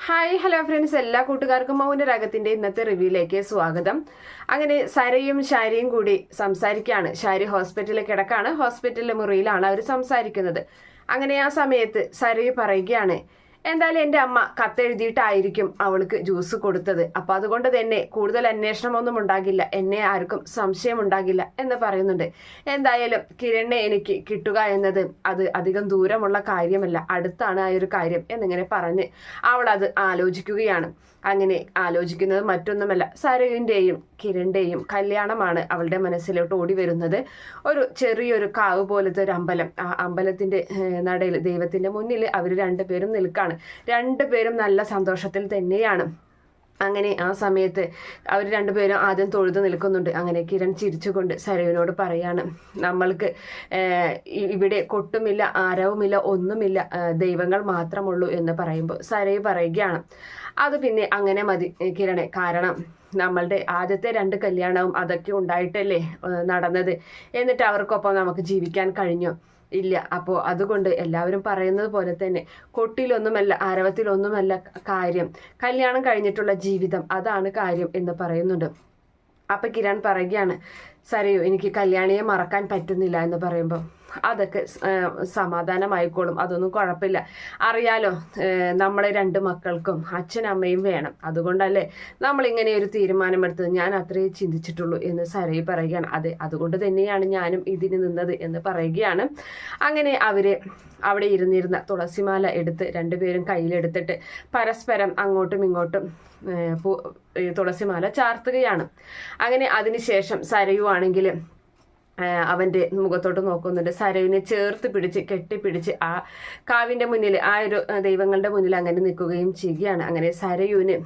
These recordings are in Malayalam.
ഹായ് ഹലോ ഫ്രണ്ട്സ്, എല്ലാ കൂട്ടുകാർക്കും മൗനരാഗത്തിന്റെ ഇന്നത്തെ റിവ്യൂയിലേക്ക് സ്വാഗതം. അങ്ങനെ സരയും ഷാരിയും കൂടി സംസാരിക്കുകയാണ്. ഷാരി ഹോസ്പിറ്റലിൽ കിടക്കാണ്. ഹോസ്പിറ്റലിലെ മുറിയിലാണ് അവർ സംസാരിക്കുന്നത്. അങ്ങനെ ആ സമയത്ത് സരയു പറയുകയാണ്, എന്തായാലും എൻ്റെ അമ്മ കത്തെഴുതിയിട്ടായിരിക്കും അവൾക്ക് ജ്യൂസ് കൊടുത്തത്. അപ്പൊ അതുകൊണ്ട് തന്നെ കൂടുതൽ അന്വേഷണമൊന്നും ഉണ്ടാകില്ല, എന്നെ ആർക്കും സംശയം ഉണ്ടാകില്ല എന്ന് പറയുന്നുണ്ട്. എന്തായാലും കിരണിനെ എനിക്ക് കിട്ടുക എന്നത് അത് അധികം ദൂരമുള്ള കാര്യമല്ല, അടുത്താണ് ആ ഒരു കാര്യം എന്നിങ്ങനെ പറഞ്ഞ് അവൾ അത് ആലോചിക്കുകയാണ്. അങ്ങനെ ആലോചിക്കുന്നത് മറ്റൊന്നുമല്ല, സരയുവിൻ്റെയും കിരണിന്റെയും കല്യാണമാണ് അവളുടെ മനസ്സിലോട്ട് ഓടി വരുന്നത്. ഒരു ചെറിയൊരു കാവ് പോലത്തെ ഒരു അമ്പലം, ആ അമ്പലത്തിന്റെ നടയിൽ ദൈവത്തിന്റെ മുന്നിൽ അവർ രണ്ടുപേരും നിൽക്കാണ്. രണ്ടുപേരും നല്ല സന്തോഷത്തിൽ തന്നെയാണ്. അങ്ങനെ ആ സമയത്ത് അവർ രണ്ടുപേരും ആദ്യം തൊഴുതു നിൽക്കുന്നുണ്ട്. അങ്ങനെ കിരൺ ചിരിച്ചുകൊണ്ട് സരയുവിനോട് പറയാണ്, നമ്മൾക്ക് ഇവിടെ കൊട്ടുമില്ല, ആരവുമില്ല, ഒന്നുമില്ല, ദൈവങ്ങൾ മാത്രമുള്ളൂ എന്ന് പറയുമ്പോൾ സരയു പറയുകയാണ്, അത് പിന്നെ അങ്ങനെ മതി കിരണെ, കാരണം നമ്മളുടെ ആദ്യത്തെ 2 കല്യാണവും അതൊക്കെ ഉണ്ടായിട്ടല്ലേ നടന്നത്, എന്നിട്ട് അവർക്കൊപ്പം നമുക്ക് ജീവിക്കാൻ കഴിഞ്ഞു ഇല്ല. അപ്പോൾ അതുകൊണ്ട് എല്ലാവരും പറയുന്നത് പോലെ തന്നെ കൊട്ടിലൊന്നുമല്ല, ആരവത്തിലൊന്നുമല്ല കാര്യം, കല്യാണം കഴിഞ്ഞിട്ടുള്ള ജീവിതം അതാണ് കാര്യം എന്ന് പറയുന്നുണ്ട്. അപ്പൊ കിരൺ പറയുകയാണ്, സരയു എനിക്ക് കല്യാണിയെ മറക്കാൻ പറ്റുന്നില്ല എന്ന് പറയുമ്പോൾ അതൊക്കെ സമാധാനമായിക്കോളും, അതൊന്നും കുഴപ്പമില്ല, അറിയാലോ നമ്മളെ 2 മക്കൾക്കും അച്ഛനമ്മയും വേണം, അതുകൊണ്ടല്ലേ നമ്മൾ ഇങ്ങനെ ഒരു തീരുമാനമെടുത്തത്, ഞാൻ അത്രയേ ചിന്തിച്ചിട്ടുള്ളൂ എന്ന് സരയു പറയുകയാണ്. അതെ, അതുകൊണ്ട് തന്നെയാണ് ഞാനും ഇതിന് നിന്നത് എന്ന് പറയുകയാണ്. അങ്ങനെ അവര് അവിടെ ഇരുന്നിരുന്ന തുളസിമാല എടുത്ത് രണ്ടുപേരും കയ്യിലെടുത്തിട്ട് പരസ്പരം അങ്ങോട്ടും ഇങ്ങോട്ടും തുളസിമാല ചാർത്തുകയാണ്. അങ്ങനെ അതിനുശേഷം സരയു ആണെങ്കിൽ അവന്റെ മുഖത്തോട്ട് നോക്കുന്നുണ്ട്. സരയുവിനെ ചേർത്ത് പിടിച്ച് കെട്ടിപ്പിടിച്ച് ആ കാവിന്റെ മുന്നിൽ, ആ ഒരു ദൈവങ്ങളുടെ മുന്നിൽ അങ്ങനെ നിൽക്കുകയും ചെയ്യുകയാണ്. അങ്ങനെ സരയുവിന്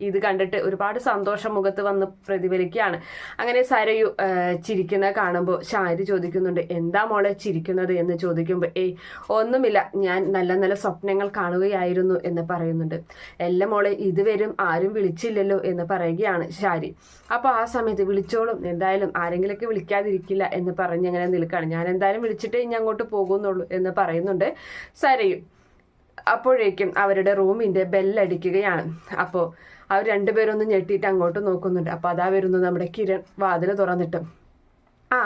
ഇത് കണ്ടിട്ട് ഒരുപാട് സന്തോഷം മുഖത്ത് വന്ന് പ്രതിഫലിക്കുകയാണ്. അങ്ങനെ സരയു ചിരിക്കുന്നത് കാണുമ്പോൾ ഷാരി ചോദിക്കുന്നുണ്ട്, എന്താ മോളെ ചിരിക്കുന്നത് എന്ന് ചോദിക്കുമ്പോൾ, ഒന്നുമില്ല, ഞാൻ നല്ല നല്ല സ്വപ്നങ്ങൾ കാണുകയായിരുന്നു എന്ന് പറയുന്നുണ്ട്. എല്ലാം മോളെ, ഇതുവരും ആരും വിളിച്ചില്ലല്ലോ എന്ന് പറയുകയാണ് ഷാരി. അപ്പൊ ആ സമയത്ത് വിളിച്ചോളും, എന്തായാലും ആരെങ്കിലൊക്കെ വിളിക്കാതിരിക്കില്ല എന്ന് പറഞ്ഞ് അങ്ങനെ നിൽക്കുകയാണ്. ഞാൻ എന്തായാലും വിളിച്ചിട്ടേ ഇനി അങ്ങോട്ട് പോകുന്നുള്ളൂ എന്ന് പറയുന്നുണ്ട് സരയു. അപ്പോഴേക്കും അവരുടെ റൂമിന്റെ ബെല്ലടിക്കുകയാണ്. അപ്പോൾ അവർ രണ്ടുപേരും ഒന്ന് ഞെട്ടിയിട്ട് അങ്ങോട്ട് നോക്കുന്നുണ്ട്. അപ്പൊ അതാ വരുന്നു നമ്മുടെ കിരൺ വാതിൽ തുറന്നിട്ട്, ആ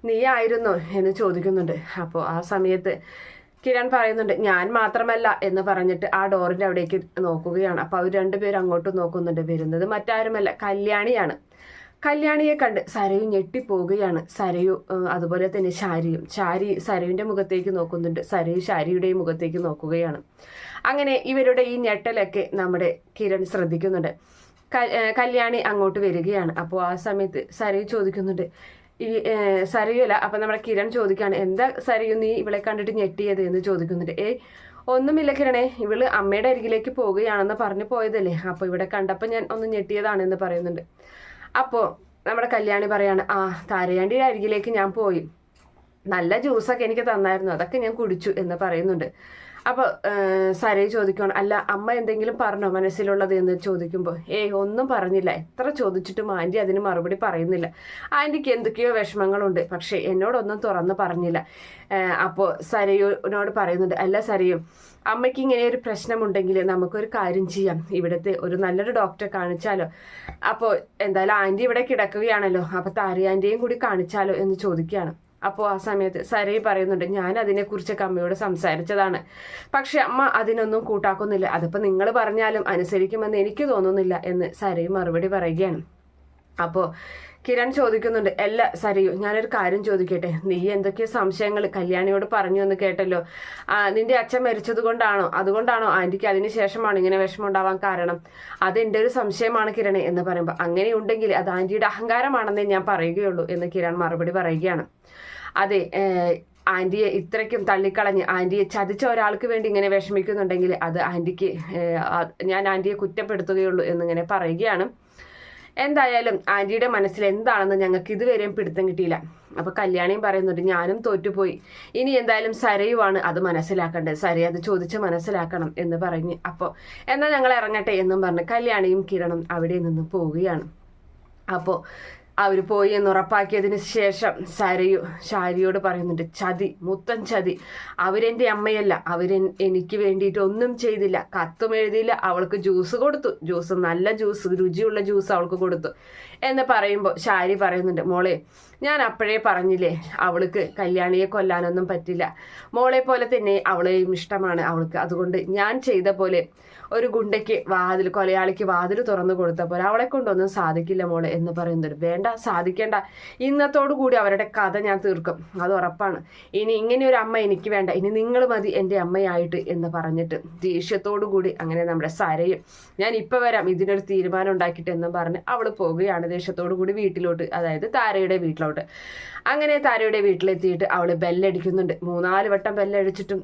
നീ ആയിരുന്നോ എന്ന് ചോദിക്കുന്നുണ്ട്. അപ്പോൾ ആ സമയത്ത് കിരൺ പറയുന്നുണ്ട്, ഞാൻ മാത്രമല്ല എന്ന് പറഞ്ഞിട്ട് ആ ഡോറിന്റെ അവിടേക്ക് നോക്കുകയാണ്. അപ്പൊ അവർ രണ്ടുപേരും അങ്ങോട്ട് നോക്കുന്നുണ്ട്. വരുന്നത് മറ്റാരുമല്ല, കല്യാണിയാണ്. കല്യാണിയെ കണ്ട് സരയു ഞെട്ടിപ്പോവുകയാണ്. സരയു അതുപോലെ തന്നെ ഷാരി സരയുവിന്റെ മുഖത്തേക്ക് നോക്കുന്നുണ്ട്. സരയു ഷാരിയുടെയും മുഖത്തേക്ക് നോക്കുകയാണ്. അങ്ങനെ ഇവരുടെ ഈ ഞെട്ടലൊക്കെ നമ്മുടെ കിരൺ ശ്രദ്ധിക്കുന്നുണ്ട്. കല്യാണി അങ്ങോട്ട് വരികയാണ്. അപ്പോൾ ആ സമയത്ത് സരയു ചോദിക്കുന്നുണ്ട്, ഈ സരയുല അപ്പൊ നമ്മുടെ കിരൺ ചോദിക്കാണ്, എന്താ സരയു നീ ഇവളെ കണ്ടിട്ട് ഞെട്ടിയത് എന്ന് ചോദിക്കുന്നുണ്ട്. ഒന്നുമില്ല കിരണേ, ഇവള് അമ്മയുടെ അരികിലേക്ക് പോവുകയാണെന്ന് പറഞ്ഞു പോയതല്ലേ, അപ്പൊ ഇവിടെ കണ്ടപ്പോ ഞാൻ ഒന്ന് ഞെട്ടിയതാണെന്ന് പറയുന്നുണ്ട്. അപ്പോൾ നമ്മുടെ കല്യാണി പറയാണ്, ആ താരയാണ്ടിയുടെ അരികിലേക്ക് ഞാൻ പോയി, നല്ല ജ്യൂസൊക്കെ എനിക്ക് തന്നായിരുന്നു, അതൊക്കെ ഞാൻ കുടിച്ചു എന്ന് പറയുന്നുണ്ട്. അപ്പോൾ സരയു ചോദിക്കണം, അല്ല അമ്മ എന്തെങ്കിലും പറഞ്ഞോ മനസ്സിലുള്ളത് എന്ന് ചോദിക്കുമ്പോൾ, ഒന്നും പറഞ്ഞില്ല, എത്ര ചോദിച്ചിട്ടും ആൻറ്റി അതിന് മറുപടി പറയുന്നില്ല, ആൻറ്റിക്ക് എന്തൊക്കെയോ വിഷമങ്ങളുണ്ട്, പക്ഷെ എന്നോടൊന്നും തുറന്ന് പറഞ്ഞില്ല. അപ്പോൾ സരയുവിനോട് പറയുന്നുണ്ട്, അല്ല സരയു, അമ്മയ്ക്ക് ഇങ്ങനെ ഒരു പ്രശ്നമുണ്ടെങ്കിൽ നമുക്കൊരു കാര്യം ചെയ്യാം, ഇവിടുത്തെ ഒരു നല്ലൊരു ഡോക്ടറെ കാണിച്ചാലോ, അപ്പോൾ എന്തായാലും ആൻറ്റി ഇവിടെ കിടക്കുകയാണല്ലോ, അപ്പോൾ താര ആൻറ്റിയെയും കൂടി കാണിച്ചാലോ എന്ന് ചോദിക്കുകയാണ്. അപ്പോൾ ആ സമയത്ത് സരയു പറയുന്നുണ്ട്, ഞാൻ അതിനെക്കുറിച്ചൊക്കെ അമ്മയോട് സംസാരിച്ചതാണ്, പക്ഷെ അമ്മ അതിനൊന്നും കൂട്ടാക്കുന്നില്ല, അതിപ്പോൾ നിങ്ങൾ പറഞ്ഞാലും അനുസരിക്കുമെന്ന് എനിക്ക് തോന്നുന്നില്ല എന്ന് സരയു മറുപടി പറയുകയാണ്. അപ്പോൾ കിരൺ ചോദിക്കുന്നുണ്ട്, അല്ല സരയു, ഞാനൊരു കാര്യം ചോദിക്കട്ടെ, നീ എന്തൊക്കെയോ സംശയങ്ങൾ കല്യാണിയോട് പറഞ്ഞു എന്ന് കേട്ടല്ലോ, നിന്റെ അച്ഛൻ മരിച്ചത് കൊണ്ടാണോ, അതുകൊണ്ടാണോ ആൻറ്റിക്ക് അതിന് ശേഷമാണ് ഇങ്ങനെ വിഷമം ഉണ്ടാവാൻ കാരണം? അതെൻ്റെ ഒരു സംശയമാണ് കിരണേ എന്ന് പറയുമ്പോൾ, അങ്ങനെയുണ്ടെങ്കിൽ അത് ആൻറ്റിയുടെ അഹങ്കാരമാണെന്നേ ഞാൻ പറയുകയുള്ളൂ എന്ന് കിരൺ മറുപടി പറയുകയാണ്. അതെ, ആൻറ്റിയെ ഇത്രയ്ക്കും തള്ളിക്കളഞ്ഞ് ആൻറ്റിയെ ചതിച്ച ഒരാൾക്ക് വേണ്ടി ഇങ്ങനെ വിഷമിക്കുന്നുണ്ടെങ്കിൽ അത് ആൻറ്റിക്ക്, ഞാൻ ആൻറ്റിയെ കുറ്റപ്പെടുത്തുകയുള്ളൂ എന്നിങ്ങനെ പറയുകയാണ്. എന്തായാലും ആൻറ്റിയുടെ മനസ്സിൽ എന്താണെന്ന് ഞങ്ങൾക്ക് ഇതുവരെയും പിടുത്തം കിട്ടിയില്ല. അപ്പൊ കല്യാണിയും പറയുന്നുണ്ട്, ഞാനും തോറ്റുപോയി, ഇനി എന്തായാലും സരയുവാണ് അത് മനസ്സിലാക്കേണ്ടത്, സരയു അത് ചോദിച്ച് മനസ്സിലാക്കണം എന്ന് പറഞ്ഞ്, അപ്പോൾ എന്നാൽ ഞങ്ങൾ ഇറങ്ങട്ടെ എന്നും പറഞ്ഞ് കല്യാണിയും കിരണും അവിടെ നിന്ന് പോവുകയാണ്. അപ്പോൾ അവർ പോയി എന്ന് ഉറപ്പാക്കിയതിന് ശേഷം ശാരിയോട് പറയുന്നുണ്ട്, ചതി, മുത്തൻ ചതി. അവരെന്റെ അമ്മയല്ല, എനിക്ക് വേണ്ടിയിട്ട് ഒന്നും ചെയ്തില്ല, കത്തും എഴുതിയില്ല, അവൾക്ക് ജ്യൂസ് കൊടുത്തു, നല്ല ജ്യൂസ്, രുചിയുള്ള ജ്യൂസ് അവൾക്ക് കൊടുത്തു എന്ന് പറയുമ്പോൾ ശാരി പറയുന്നുണ്ട്, മോളെ ഞാൻ അപ്പോഴേ പറഞ്ഞില്ലേ അവൾക്ക് കല്യാണിയെ കൊല്ലാനൊന്നും പറ്റില്ല, മോളെ പോലെ തന്നെ അവളെയും ഇഷ്ടമാണ് അവൾക്ക്, അതുകൊണ്ട് ഞാൻ ചെയ്ത പോലെ ഒരു ഗുണ്ടയ്ക്ക് കൊലയാളിക്ക് വാതിൽ തുറന്നു കൊടുത്ത പോലെ അവളെ കൊണ്ടൊന്നും സാധിക്കില്ല മോളെ എന്ന് പറയുന്നുണ്ട്. വേണ്ട, സാധിക്കേണ്ട, ഇന്നത്തോടു കൂടി അവരുടെ കഥ ഞാൻ തീർക്കും, അത് ഉറപ്പാണ്. ഇനി ഇങ്ങനെ ഒരു അമ്മ എനിക്ക് വേണ്ട, ഇനി നിങ്ങൾ മതി എൻ്റെ അമ്മയായിട്ട് എന്ന് പറഞ്ഞിട്ട് ദേഷ്യത്തോടു കൂടി അങ്ങനെ നമ്മുടെ സരയും ഞാൻ ഇപ്പൊ വരാം ഇതിനൊരു തീരുമാനം ഉണ്ടാക്കിയിട്ട് എന്നും പറഞ്ഞ് അവൾ പോവുകയാണ് ദേഷ്യത്തോടു കൂടി വീട്ടിലോട്ട്, അതായത് താരയുടെ വീട്ടിലോട്ട്. അങ്ങനെ താരയുടെ വീട്ടിലെത്തിയിട്ട് അവള് ബെല്ലടിക്കുന്നുണ്ട്. 3-4 വട്ടം ബെല്ലടിച്ചിട്ടും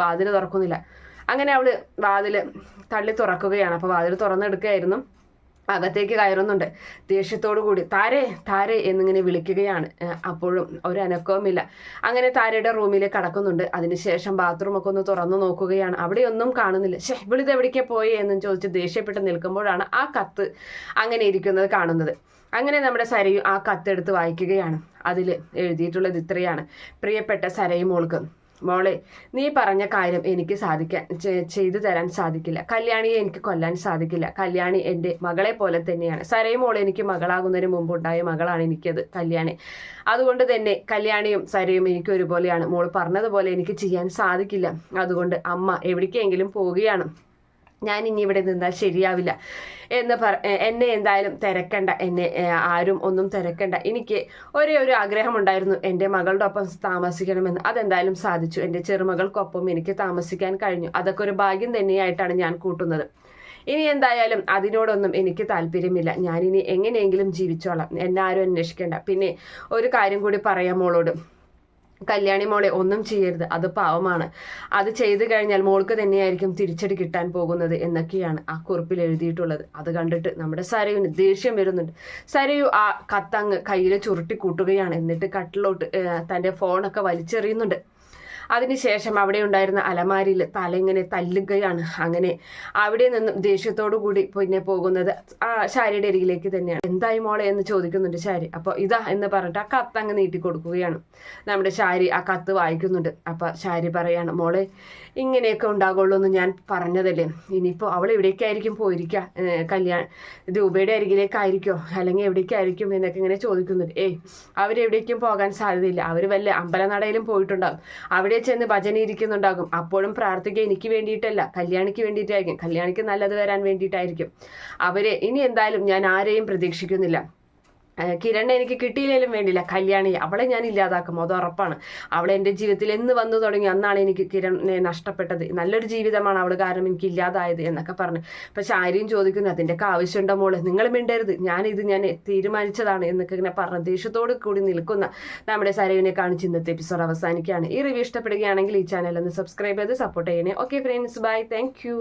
വാതിൽ തുറക്കുന്നില്ല. അങ്ങനെ അവള് വാതിൽ തള്ളി തുറക്കുകയാണ്. അപ്പൊ വാതിൽ തുറന്നെടുക്കുകയായിരുന്നു. അകത്തേക്ക് കയറുന്നുണ്ട്. ദേഷ്യത്തോടു കൂടി താരേ എന്നിങ്ങനെ വിളിക്കുകയാണ്. അപ്പോഴും ഒരു അനക്കവുമില്ല. അങ്ങനെ താരയുടെ റൂമിലേക്ക് കടക്കുന്നുണ്ട്. അതിനുശേഷം ബാത്റൂം ഒക്കെ ഒന്ന് തുറന്നു നോക്കുകയാണ്. അവിടെ ഒന്നും കാണുന്നില്ല. ഇവിളിത് എവിടേക്കാ പോയി എന്നും ചോദിച്ച് ദേഷ്യപ്പെട്ട് നിൽക്കുമ്പോഴാണ് ആ കത്ത് അങ്ങനെ ഇരിക്കുന്നത് കാണുന്നത്. അങ്ങനെ നമ്മുടെ സരയു ആ കത്തെടുത്ത് വായിക്കുകയാണ്. അതിൽ എഴുതിയിട്ടുള്ളത് ഇത്രയാണ്: പ്രിയപ്പെട്ട സരയു മോളെ, നീ പറഞ്ഞ കാര്യം എനിക്ക് ചെയ്തു തരാൻ സാധിക്കില്ല. കല്യാണിയെ എനിക്ക് കൊല്ലാൻ സാധിക്കില്ല. കല്യാണി എൻ്റെ മകളെ പോലെ തന്നെയാണ്. സരയു മോളെ എനിക്ക് മകളാകുന്നതിന് മുമ്പുണ്ടായ മകളാണ് എനിക്കത് കല്യാണി. അതുകൊണ്ട് തന്നെ കല്യാണിയും സരയും എനിക്ക് ഒരുപോലെയാണ്. മോൾ പറഞ്ഞതുപോലെ എനിക്ക് ചെയ്യാൻ സാധിക്കില്ല. അതുകൊണ്ട് അമ്മ എവിടേക്കെങ്കിലും പോവുകയാണ്. ഞാൻ ഇനി ഇവിടെ നിന്നാൽ ശരിയാവില്ല എന്നെ എന്തായാലും തിരക്കണ്ട, എന്നെ ആരും ഒന്നും തിരക്കണ്ട. എനിക്ക് ഒരു ആഗ്രഹമുണ്ടായിരുന്നു, എൻ്റെ മകളുടെ ഒപ്പം താമസിക്കണമെന്ന്. അതെന്തായാലും സാധിച്ചു. എൻ്റെ ചെറുമകൾക്കൊപ്പം എനിക്ക് താമസിക്കാൻ കഴിഞ്ഞു. അതൊക്കെ ഒരു ഭാഗ്യം തന്നെയായിട്ടാണ് ഞാൻ കൂട്ടുന്നത്. ഇനി എന്തായാലും അതിനോടൊന്നും എനിക്ക് താല്പര്യമില്ല. ഞാനിനി എങ്ങനെയെങ്കിലും ജീവിച്ചോളാം. എന്നെ ആരും അന്വേഷിക്കേണ്ട. പിന്നെ ഒരു കാര്യം കൂടി പറയാം മോളോട്, കല്യാണി മോളെ ഒന്നും ചെയ്യരുത്, അത് പാവമാണ്. അത് ചെയ്തു കഴിഞ്ഞാൽ മോൾക്ക് തന്നെയായിരിക്കും തിരിച്ചടി കിട്ടാൻ പോകുന്നത് എന്നൊക്കെയാണ് ആ കുറിപ്പിൽ എഴുതിയിട്ടുള്ളത്. അത് കണ്ടിട്ട് നമ്മുടെ സരയുന് ദേഷ്യം വരുന്നുണ്ട്. സരയു ആ കത്തങ്ങ് കയ്യിൽ ചുരുട്ടി കൂട്ടുകയാണ്. എന്നിട്ട് കട്ടിലോട്ട് തൻ്റെ ഫോണൊക്കെ വലിച്ചെറിയുന്നുണ്ട്. അതിനുശേഷം അവിടെ ഉണ്ടായിരുന്ന അലമാരിയിൽ തല ഇങ്ങനെ തല്ലുകയാണ്. അങ്ങനെ അവിടെ നിന്നും ദേഷ്യത്തോടു കൂടി പിന്നെ പോകുന്നത് ആ ശാരിയുടെ അരികിലേക്ക് തന്നെയാണ്. എന്തായി മോളെ എന്ന് ചോദിക്കുന്നുണ്ട് ശാരി. അപ്പോൾ ഇതാ എന്ന് പറഞ്ഞിട്ട് ആ കത്ത് അങ്ങ് നീട്ടി കൊടുക്കുകയാണ്. നമ്മുടെ ശാരി ആ കത്ത് വായിക്കുന്നുണ്ട്. അപ്പൊ ശാരി പറയാണ്, മോളെ ഇങ്ങനെയൊക്കെ ഉണ്ടാകുള്ളൂ എന്ന് ഞാൻ പറഞ്ഞതല്ലേ, ഇനിയിപ്പോൾ അവൾ എവിടേക്കായിരിക്കും പോയിരിക്കുക, രൂപയുടെ അരികിലേക്കായിരിക്കോ അല്ലെങ്കിൽ എവിടേക്കായിരിക്കും എന്നൊക്കെ ഇങ്ങനെ ചോദിക്കുന്നുണ്ട്. അവരെവിടേക്കും പോകാൻ സാധ്യതയില്ല. അവർ വല്ല അമ്പലനടയിലും പോയിട്ടുണ്ടാകും, അവിടെ ചെന്ന് ഭജന ഇരിക്കുന്നുണ്ടാകും. അപ്പോഴും പ്രാർത്ഥിക്കുക എനിക്ക് വേണ്ടിയിട്ടല്ല, കല്യാണിക്ക് വേണ്ടിയിട്ടായിരിക്കും, കല്യാണിക്ക് നല്ലത് വരാൻ വേണ്ടിയിട്ടായിരിക്കും. ഇനി എന്തായാലും ഞാൻ ആരെയും പ്രതീക്ഷിക്കുന്നില്ല. കിരണിനെ എനിക്ക് കിട്ടിയില്ലേലും വേണ്ടില്ല, കല്യാണി അവളെ ഞാൻ ഇല്ലാതാക്കും, അത് ഉറപ്പാണ്. അവളെ എൻ്റെ ജീവിതത്തിൽ എന്ന് വന്നു തുടങ്ങി അന്നാണ് എനിക്ക് കിരണിനെ നഷ്ടപ്പെട്ടത്. നല്ലൊരു ജീവിതമാണ് അവൾ കാരണം എനിക്ക് ഇല്ലാതായത് എന്നൊക്കെ പറഞ്ഞു. പക്ഷെ ആരെയും ചോദിക്കുന്നു, അതിൻ്റെയൊക്കെ ആവശ്യമുണ്ടോ മോള്, നിങ്ങൾ മിണ്ടരുത്, ഞാൻ തീരുമാനിച്ചതാണ് എന്നൊക്കെ ഇങ്ങനെ പറഞ്ഞ ദേഷ്യത്തോട് കൂടി നിൽക്കുന്ന നമ്മുടെ സരയുവിനെ കാണിച്ച് ഇന്നത്തെ എപ്പിസോഡ് അവസാനിക്കുകയാണ്. ഈ റിവ്യൂ ഇഷ്ടപ്പെടുകയാണെങ്കിൽ ഈ ചാനൽ ഒന്ന് സബ്സ്ക്രൈബ് ചെയ്ത് സപ്പോർട്ട് ചെയ്യണേ. Okay friends, bye, thank U.